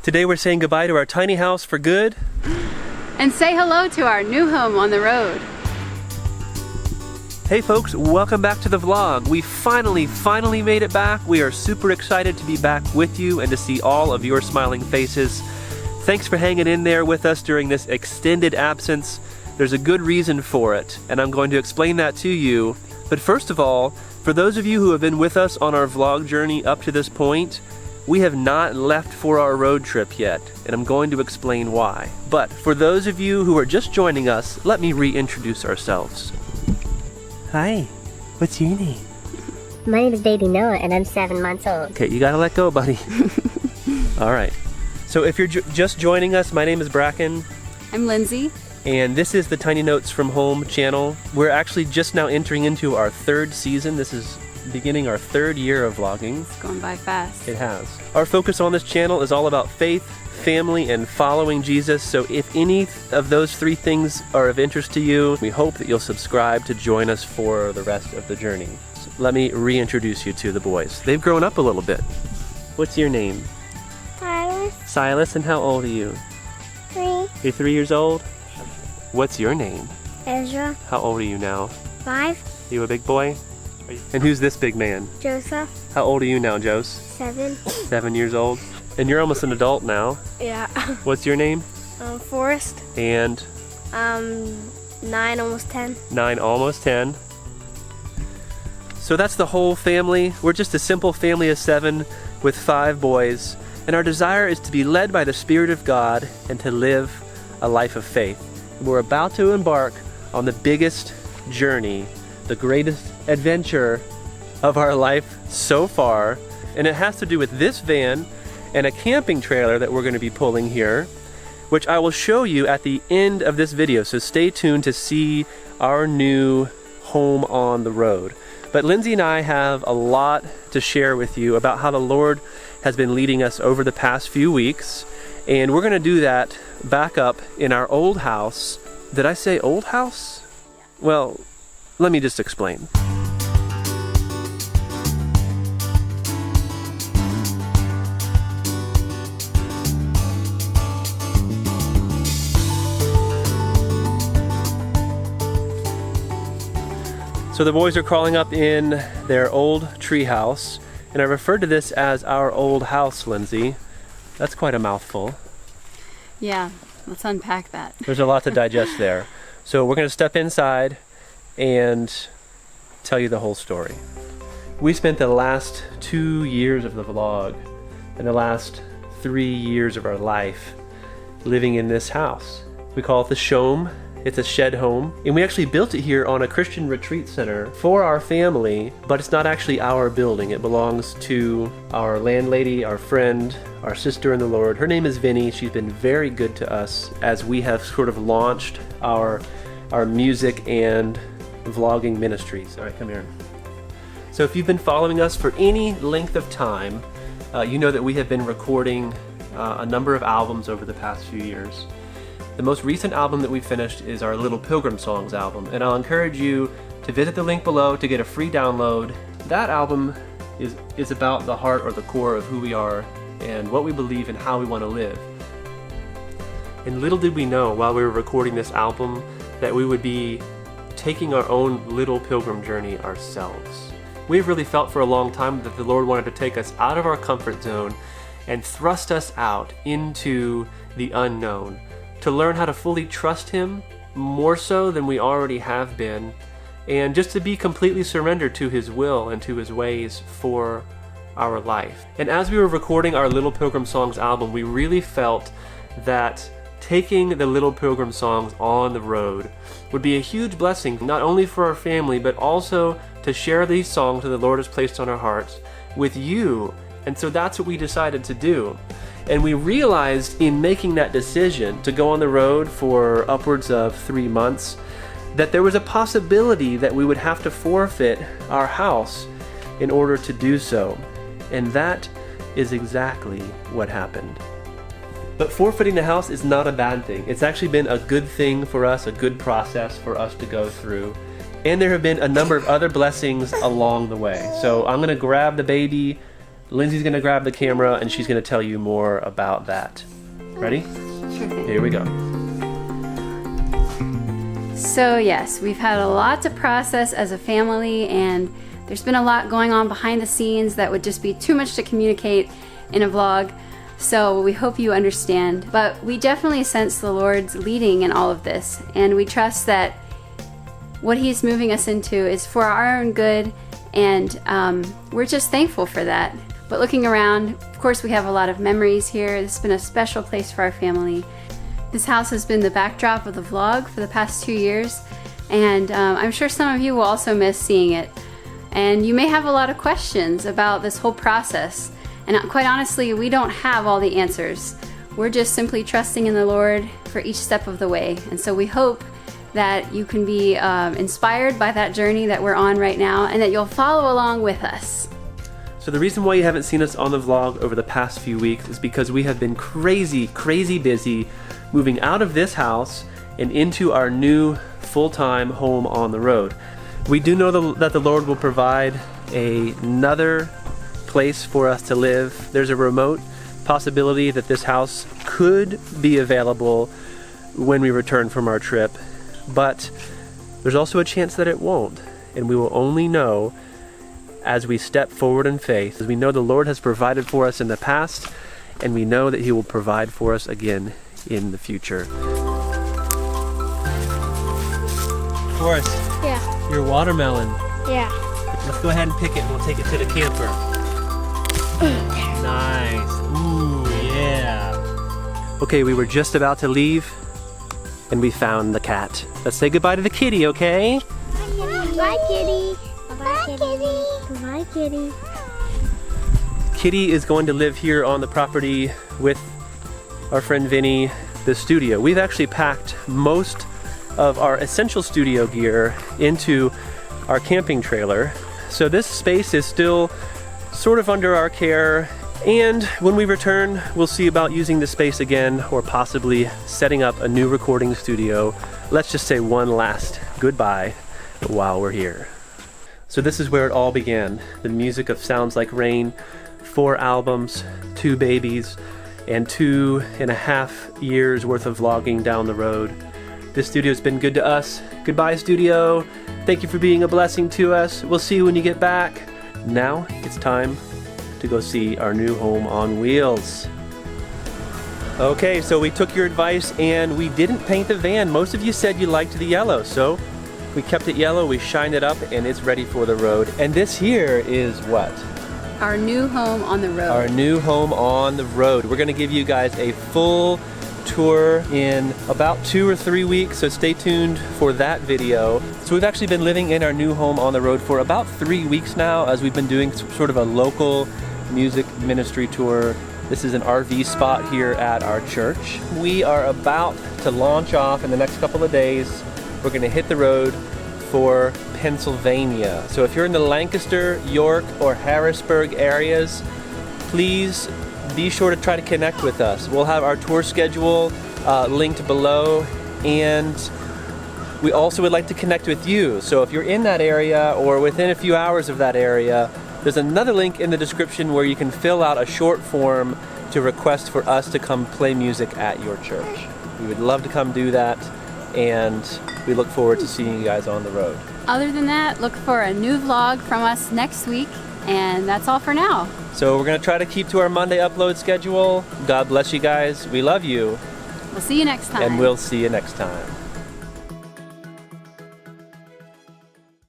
Today we're saying goodbye to our tiny house for good. And say hello to our new home on the road. Hey folks, welcome back to the vlog. We finally made it back. We are super excited to be back with you and to see all of your smiling faces. Thanks for hanging in there with us during this extended absence. There's a good reason for it, and I'm going to explain that to you. But first of all, for those of you who have been with us on our vlog journey up to this point, we have not left for our road trip yet, and I'm going to explain why. But for those of you who are just joining us, let me reintroduce ourselves. Hi, what's your name? My name is Baby Noah, and I'm 7 months old. Okay, you gotta let go, buddy. All right. So if you're just joining us, my name is Brackin. I'm Lindsay. And this is the Tiny Notes from Home channel. We're actually just now entering into our third season. This is beginning our third year of vlogging. It's going by fast. It has. Our focus on this channel is all about faith, family, and following Jesus. So if any of those three things are of interest to you, we hope that you'll subscribe to join us for the rest of the journey. So let me reintroduce you to the boys. They've grown up a little bit. What's your name? Silas. Silas, and how old are you? 3. You're 3 years old? What's your name? Ezra. How old are you now? 5. You a big boy? And who's this big man? Joseph. How old are you now, Jose? 7. 7 years old. And you're almost an adult now. Yeah. What's your name? Forrest. And? 9, almost 10. 9, almost 10. So that's the whole family. We're just a simple family of 7 with 5 boys. And our desire is to be led by the Spirit of God and to live a life of faith. We're about to embark on the biggest journey, the greatest adventure of our life so far. And it has to do with this van and a camping trailer that we're going to be pulling here, which I will show you at the end of this video. So stay tuned to see our new home on the road. But Lindsay and I have a lot to share with you about how the Lord has been leading us over the past few weeks. And we're going to do that back up in our old house. Did I say old house? Well, let me just explain. So the boys are crawling up in their old tree house, and I referred to this as our old house, Lindsay. That's quite a mouthful. Yeah, let's unpack that. There's a lot to digest there. So we're going to step inside and tell you the whole story. We spent the last 2 years of the vlog and the last 3 years of our life living in this house. We call it the Shome. It's a shed home, and we actually built it here on a Christian retreat center for our family, but it's not actually our building. It belongs to our landlady, our friend, our sister in the Lord. Her name is Vinny. She's been very good to us as we have sort of launched our music and vlogging ministries. All right, come here. So if you've been following us for any length of time, you know that we have been recording a number of albums over the past few years. The most recent album that we finished is our Little Pilgrim Songs album, and I'll encourage you to visit the link below to get a free download. That album is about the heart or the core of who we are and what we believe and how we want to live. And little did we know while we were recording this album that we would be taking our own little pilgrim journey ourselves. We've really felt for a long time that the Lord wanted to take us out of our comfort zone and thrust us out into the unknown, to learn how to fully trust Him more so than we already have been, and just to be completely surrendered to His will and to His ways for our life. And as we were recording our Little Pilgrim Songs album, we really felt that taking the Little Pilgrim Songs on the road would be a huge blessing, not only for our family, but also to share these songs that the Lord has placed on our hearts with you. And so that's what we decided to do. And we realized in making that decision to go on the road for upwards of 3 months that there was a possibility that we would have to forfeit our house in order to do so. And that is exactly what happened. But forfeiting the house is not a bad thing. It's actually been a good thing for us, a good process for us to go through. And there have been a number of other blessings along the way. So I'm going to grab the baby Lindsay's gonna grab the camera and she's gonna tell you more about that. Ready? Sure thing. Here we go. So yes, we've had a lot to process as a family, and there's been a lot going on behind the scenes that would just be too much to communicate in a vlog. So we hope you understand. But we definitely sense the Lord's leading in all of this, and we trust that what He's moving us into is for our own good, and we're just thankful for that. But looking around, of course, we have a lot of memories here. This has been a special place for our family. This house has been the backdrop of the vlog for the past 2 years, and I'm sure some of you will also miss seeing it. And you may have a lot of questions about this whole process, and quite honestly, we don't have all the answers. We're just simply trusting in the Lord for each step of the way, and so we hope that you can be inspired by that journey that we're on right now, and that you'll follow along with us. So the reason why you haven't seen us on the vlog over the past few weeks is because we have been crazy busy moving out of this house and into our new full-time home on the road. We do know that the Lord will provide another place for us to live. There's a remote possibility that this house could be available when we return from our trip, but there's also a chance that it won't, and we will only know as we step forward in faith. As we know the Lord has provided for us in the past, and we know that He will provide for us again in the future. Forrest, Yeah. your watermelon. Yeah. Let's go ahead and pick it and we'll take it to the camper. Nice. Ooh, yeah. Okay, we were just about to leave and we found the cat. Let's say goodbye to the kitty, okay? Bye, kitty. Bye, kitty. Bye, kitty. Kitty is going to live here on the property with our friend Vinny, the studio. We've actually packed most of our essential studio gear into our camping trailer. So this space is still sort of under our care, and when we return, we'll see about using the space again or possibly setting up a new recording studio. Let's just say one last goodbye while we're here. So this is where it all began. The music of Sounds Like Rain, 4 albums, 2 babies, and 2.5 years worth of vlogging down the road. This studio's been good to us. Goodbye, studio. Thank you for being a blessing to us. We'll see you when you get back. Now it's time to go see our new home on wheels. Okay, so we took your advice and we didn't paint the van. Most of you said you liked the yellow, so we kept it yellow, we shined it up, and it's ready for the road. And this here is what? Our new home on the road. Our new home on the road. We're gonna give you guys a full tour in about 2 or 3 weeks, so stay tuned for that video. So we've actually been living in our new home on the road for about 3 weeks now, as we've been doing sort of a local music ministry tour. This is an RV spot here at our church. We are about to launch off in the next couple of days. We're gonna hit the road for Pennsylvania. So if you're in the Lancaster, York, or Harrisburg areas, please be sure to try to connect with us. We'll have our tour schedule linked below, and we also would like to connect with you. So if you're in that area or within a few hours of that area, there's another link in the description where you can fill out a short form to request for us to come play music at your church. We would love to come do that, and we look forward to seeing you guys on the road. Other than that, look for a new vlog from us next week, and that's all for now. So we're gonna try to keep to our Monday upload schedule. God bless you guys. We love you. We'll see you next time. And we'll see you next time.